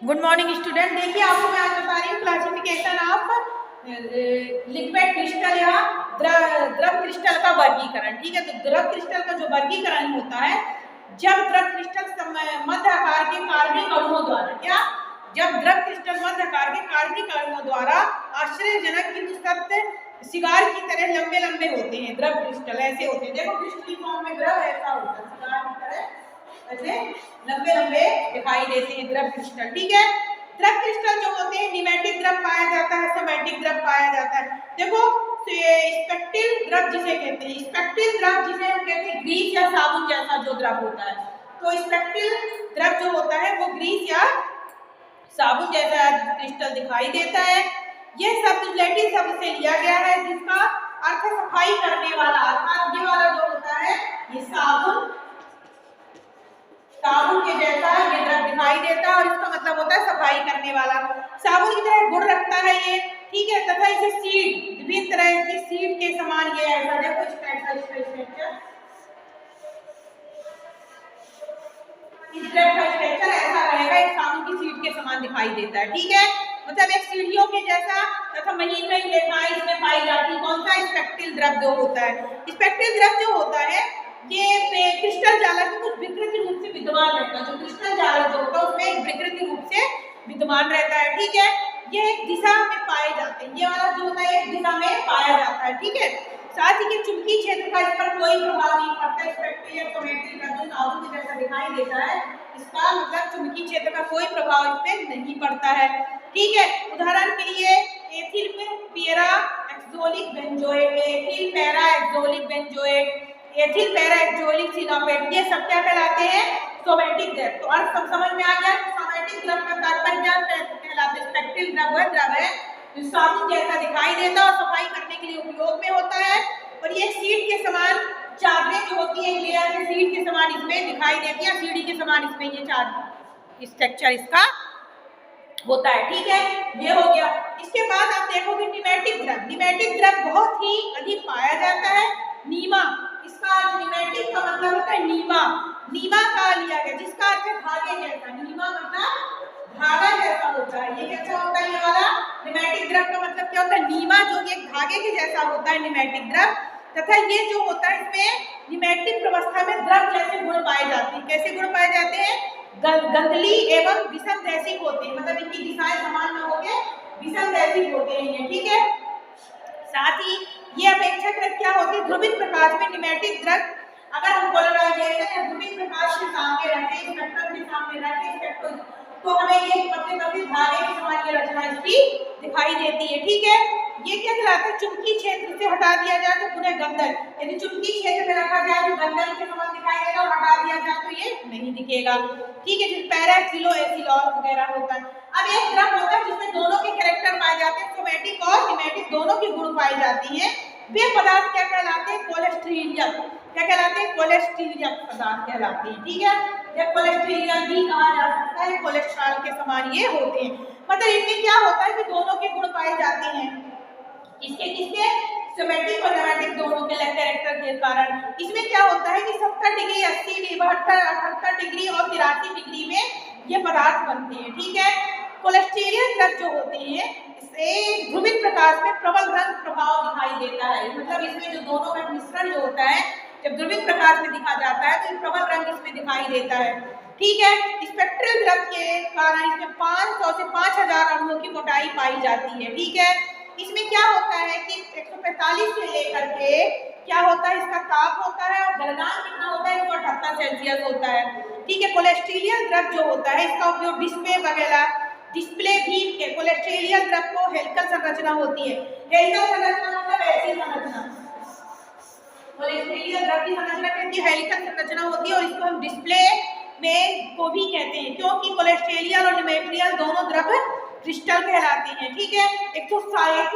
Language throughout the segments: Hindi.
Good morning student. देखिए आपको मैं आज बता रही हूँ क्लासिफिकेशन ऑफ लिक्विड क्रिस्टल या द्रव क्रिस्टल का वर्गीकरण। ठीक है, तो द्रव क्रिस्टल का जो वर्गीकरण होता है, जब द्रव क्रिस्टल मध्य आकार के कार्बनिक अणुओं द्वारा जब द्रव क्रिस्टल मध्य आकार के कार्बनिक अणुओं द्वारा आश्चर्यजनक किंतु सत्य सिगार की तरह लंबे लंबे होते हैं। द्रव क्रिस्टल ऐसे होते हैं, देखो क्रिस्टल फॉर्म में द्रव ऐसा होता है, सिगार की तरह ऐसे लंबे लंबे दिखाई देते हैं द्रव क्रिस्टल। ठीक है, द्रव क्रिस्टल जो होते हैं निमेटिक द्रव पाया जाता है, सोमेटिक द्रव पाया जाता है। देखो स्पेक्टिल द्रव जिसे कहते हैं, स्पेक्टिल द्रव जिसे हम कहते हैं ग्रीस या साबुन जैसा जो द्रव होता है, तो स्पेक्टिल द्रव जो होता है वो ग्रीस या साबुन जैसा क्रिस्टल दिखाई देता है। यह शब्द लैटिन शब्द से लिया गया है जिसका अर्थ सफाई करने वाला, अर्थात ये वाला जो होता है ये साबुन के जैसा ये द्रव दिखाई देता है और इसका मतलब होता है सफाई करने वाला। साबुन की तरह गुण रखता है ये, ठीक है, तथा इसे सीड विभिन्न तरह की सीड के समान ये ऐसा देखो इस द्रव का स्ट्रक्चर ऐसा रहेगा, एक साबुन की सीड के समान दिखाई देता है। ठीक है, मतलब एक सीढ़ियों के जैसा तथा महीन में रेखाएं इसमें पाई जाती है। कौन सा? स्पेक्टिल द्रव जो होता है। स्पेक्टिल द्रव जो होता है ये क्रिस्टल जालक में कुछ विकृति रूप से विद्यमान रहता है। जो क्रिस्टल जालक जो होता है उसमें एक विकृति रूप से विद्यमान रहता है। ठीक है, ये एक दिशा में पाए जाते हैं, ये वाला जो होता है एक दिशा में पाया जाता है। ठीक है, साथ ही के चुंबकीय क्षेत्र का इस पर कोई प्रभाव नहीं पड़ता। स्पेक्टिल या सोमेटिल का जो साबुन के जैसा दिखाई देता है, इसका मतलब चुंबकीय क्षेत्र का कोई प्रभाव इस पे नहीं पड़ता है। ठीक है, उदाहरण के लिए एथिल पैरा एक्सोलिक बेंजोएट, एथिल पैरा एक्सोलिक बेंजोएट, एथिल पैरा एक्सोलिक सिनापेट, ये सब क्या कहलाते हैं? सोमेटिक द्रव। तो अर्थ सब समझ में आ गया। सोमेटिक द्रव का तात्पर्य क्या कहलाते हैं? स्पेक्टिल द्रव है जो साबुन जैसा दिखाई देता है और सफाई करने के लिए उपयोग में होता है। और ये सीड के समान चादरें जो होती है लेयर के सीड के समान इसमें दिखाई देती है, सीढ़ी के समान इसमें ये चादर स्ट्रक्चर इसका होता है। ठीक है, ये हो गया। इसके बाद आप देखोगे निमेटिक द्रव। निमेटिक द्रव बहुत ही अधिक पाया जाता है। नीमा, इसका निमेटिक का मतलब होता है नीमा, नीमा का लिया गया जिसका अर्थ है धागे जैसा। नीमा मतलब धागा जैसा होता है। ये कैसा होता है? ये वाला निमेटिक द्रव का मतलब क्या होता है? नीमा, जो एक धागे के जैसा होता है निमेटिक द्रव। तथा ये जो होता है इसमें निमेटिक प्रवस्था में द्रव जैसे गुण पाए जाते हैं। कैसे गुण पाए जाते हैं? गंधली एवं विषम दैशिक होते हैं, मतलब इनकी दिशाएं समान न होकर विषम दैशिक होते हैं ये। ठीक है, साथ ही ये अपेक्षाकृत क्या होती है? ध्रुवित प्रकाश में निमेटिक द्रव अगर हम पोलराइजेशन या ध्रुवित प्रकाश के सामने रखें, स्पेक्ट्रम के सामने रखें स्पेक्ट्रम, तो हमें ये पतले पतले धागे के समान ये रचना इसकी दिखाई देती है। ठीक है, ये क्या कहलाता है? चुंबकीय क्षेत्र से हटा दिया जाए तो पुनः गंधल, यदि चुंबकीय क्षेत्र में रखा जाए तो गंधल के समान दिखाई देगा और हटा दिया जाए तो ये नहीं दिखेगा। ठीक है, जिस पैरा एक्सिलो एसिलॉल वगैरह होता है। अब एक द्रव होता है जिसमें दोनों के कैरेक्टर पाए जाते हैं, सोमेटिक और निमेटिक दोनों की गुण पाई जाती हैं। वे पदार्थ क्या कहलाते हैं? कोलेस्ट्रीरियम। क्या कहलाते हैं? कोलेस्ट्रीरियम पदार्थ कहलाते हैं। ठीक है, या कोलेस्ट्रीरियम भी कहा जा सकता है, कोलेस्ट्रॉल के समान ये होते हैं। मतलब इनमें क्या होता है कि दोनों के गुण पाए जाते हैं। इसके किसके? सोमेटिक और निमेटिक दोनों के कैरेक्टर के कारण। इसमें क्या होता है कि 70 डिग्री, 80 डिग्री, 72, 78 डिग्री और 83 डिग्री में ये पदार्थ बनते हैं। ठीक है, कोलेस्टेरियन द्रव जो होते हैं इसे ध्रुवित प्रकाश में प्रबल रंग प्रभाव दिखाई देता है। मतलब इसमें जो दोनों का मिश्रण जो होता है जब ध्रुवित प्रकाश में दिखा जाता है तो प्रबल रंग इसमें दिखाई देता है। ठीक है, स्पेक्ट्रल द्रव के कारण इसमें 500 से 5000 अणुओं की मोटाई पाई जाती है। ठीक है, इसमें क्या होता है कि 145 से लेकर के क्या होता है इसका ताप होता है और गलनांक कितना होता है? 178 सेल्सियस होता है। ठीक है, कोलेस्ट्रीरियल द्रव जो होता है इसका उपयोग डिस्प्ले भी के कोलेस्ट्रीरियल द्रव को हेलिकल संरचना होती है। हेलिकल संरचना मतलब ऐसी संरचना, कोलेस्ट्रीरियल द्रव की संरचना कहती है हेलिकल संरचना होती है और इसको हम डिस्प्ले में को भी कहते हैं, क्योंकि कोलेस्ट्रीरियल और निमेट्रियल दोनों द्रव क्रिस्टल कहलाते हैं। ठीक है, 160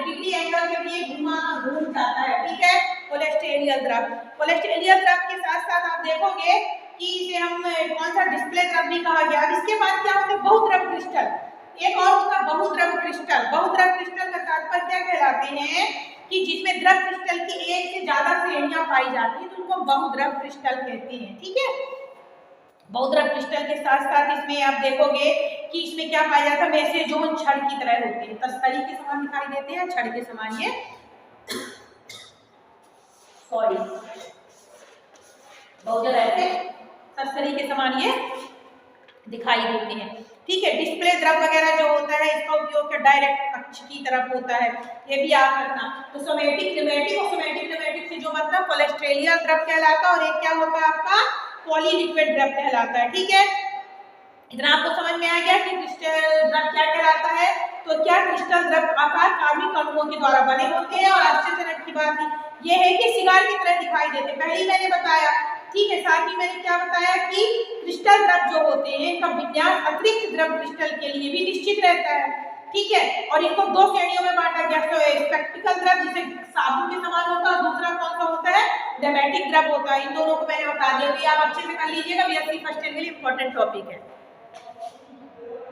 डिग्री एंगल के लिए घूम जाता है। ठीक है, कोलेस्ट्रीरियल द्रव। कोलेस्ट्रीरियल द्रव के साथ साथ आप देखोगे कि इसे हम कौन सा डिस्प्ले द्रव भी कहा गया। इसके बाद क्या होता है? बहुद्रव क्रिस्टल। एक और होता है बहुद्रव क्रिस्टल। बहुद्रव क्रिस्टल का तात्पर्य क्या कहलाते हैं कि जिसमें द्रव क्रिस्टल की एक से ज्यादा श्रेणियां पाई जाती है तो उनको बहुद्रव क्रिस्टल कहते हैं। ठीक है, बहुद्रव क्रिस्टल के साथ साथ इसमें आप देखोगे कि इसमें क्या पाया जाता है, मेसेजोन छड़ की तरह होते हैं, तस्तरी के समान दिखाई देते हैं, छड़ के समान ये सॉरी बहुद्रव ऐसे तस्तरी के समान ये दिखाई देते हैं। ठीक है, डिस्प्ले द्रव वगैरह जो होता है इसका उपयोग डायरेक्ट अक्ष की तरफ होता है, ये भी याद रखना। तो सोमेटिक न्यूमेटिक और सोमेटिक न्यूमेटिक से जो बनता है कोलेस्ट्रेलियल द्रव कहलाता है, और एक क्या होता है आपका पॉलीलिक्विड द्रव कहलाता है। ठीक है, इतना आपको समझ में आ गया कि क्रिस्टल द्रव क्या कहलाता है। तो क्या क्रिस्टल द्रव आकार कार्बनिक अणुओं के द्वारा बने होते हैं, और आश्चर्यजनक की बात ये है कि सिगार की तरह दिखाई देते हैं, पहले मैंने बताया। ठीक है, साथ ही मैंने क्या बताया कि क्रिस्टल द्रव जो होते हैं इनका विन्यास अतिरिक्त द्रव क्रिस्टल के लिए भी निश्चित रहता है। ठीक है, और इनको दो श्रेणियों में बांटा गया, स्पेक्टिकल द्रव जिसे साबुन के समान होता है, और दूसरा कौन सा होता है, डेमेटिक द्रव होता है। इन दोनों को मैंने बता दिया, आप अच्छे से कर लीजिएगा, बीएससी फर्स्ट ईयर के लिए इंपॉर्टेंट टॉपिक है।